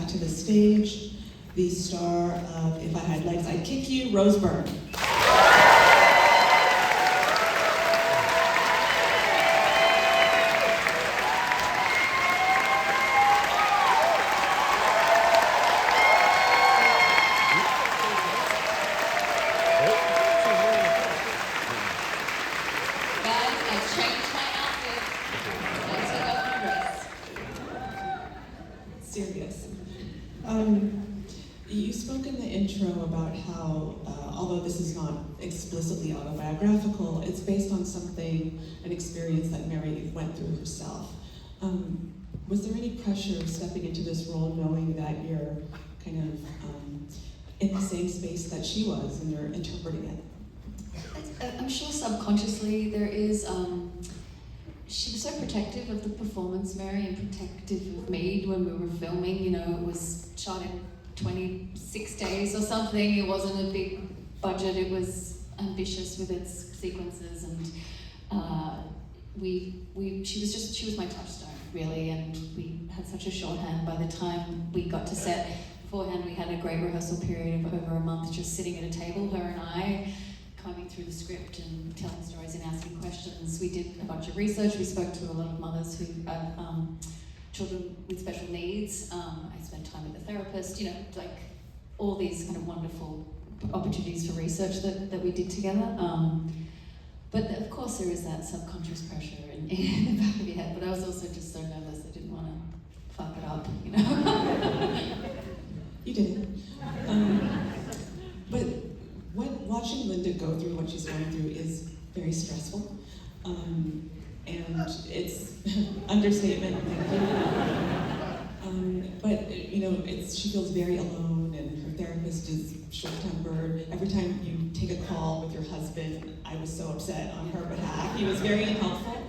to the stage the star of If I Had Legs, I'd Kick You, Byrne. Serious. You spoke in the intro about how, although this is not explicitly autobiographical, it's based on something, an experience that Mary went through herself. Was there any pressure stepping into this role knowing that you're kind of in the same space that she was and you're interpreting it? I'm sure subconsciously there is. She was so protective of the performance, Mary, and protective of me when we were filming. You know, it was shot in 26 days or something. It wasn't a big budget. It was ambitious with its sequences, and she was my touchstone, really. And we had such a shorthand. By the time we got to set beforehand, we had a great rehearsal period of over a month, just sitting at a table, her and I, combing through the script and telling stories and asking questions. We did a bunch of research. We spoke to a lot of mothers who have children with special needs. I spent time with a therapist, you know, like all these kind of wonderful opportunities for research that we did together. But of course there is that subconscious pressure in the back of your head, but I was also just so nervous I didn't want to fuck it up, you know. You didn't. But watching Linda go through what she's going through is very stressful, and it's understatement. But you know, she feels very alone, and her therapist is short-tempered. Every time you take a call with your husband, I was so upset on her behalf. He was very unhelpful.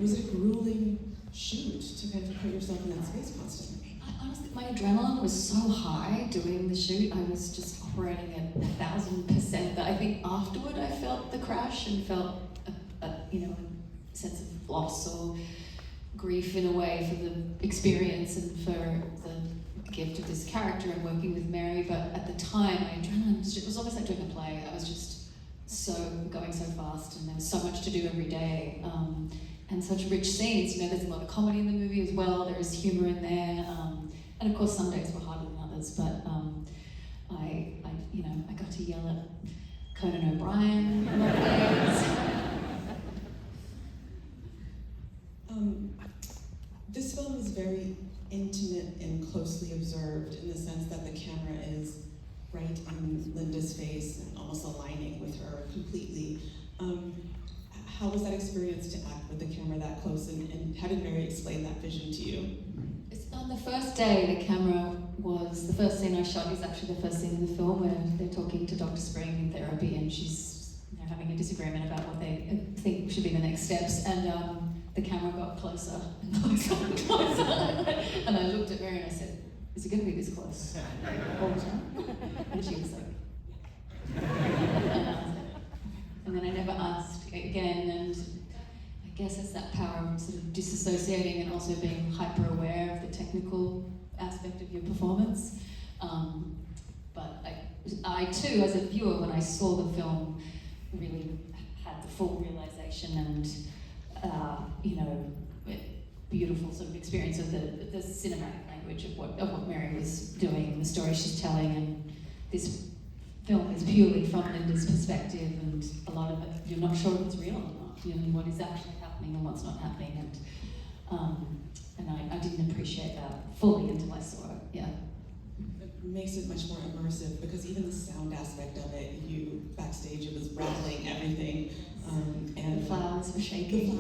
Was it a grueling shoot to kind of put yourself in that space constantly? Honestly, my adrenaline was so high doing the shoot. I was just operating at 1,000%. That I think afterward I felt the crash and felt a sense of loss or grief in a way for the experience and for the gift of this character and working with Mary. But at the time, my adrenaline it was almost like doing a play. I was just going so fast, and there was so much to do every day. And such rich scenes. You know, there's a lot of comedy in the movie as well. There is humor in there, and of course some days were harder than others. But I got to yell at Conan O'Brien a lot of days. This film is very intimate and closely observed in the sense that the camera is right in Linda's face and almost aligning with her completely. How was that experience to act with the camera that close, and how did Mary explain that vision to you? On the first day, the first scene I shot is actually the first scene in the film where they're talking to Dr. Spring in therapy, and she's having a disagreement about what they think should be the next steps, and the camera got closer and closer and closer. And I looked at Mary and I said, "Is it going to be this close all the time?" And she was like, and then I never asked again, and I guess it's that power of sort of disassociating and also being hyper aware of the technical aspect of your performance. But I too, as a viewer, when I saw the film, really had the full realization and beautiful sort of experience of the cinematic language of what Mary was doing, the story she's telling, and this film is purely from Linda's perspective, and a lot of it you're not sure if it's real or not. You know, what is actually happening and what's not happening, and I didn't appreciate that fully until I saw it. Yeah. It makes it much more immersive because even the sound aspect of it, backstage, it was rattling everything, and the flowers were shaking.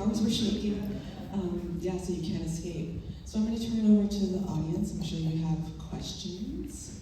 So you can't escape. So I'm going to turn it over to the audience. I'm sure you have questions.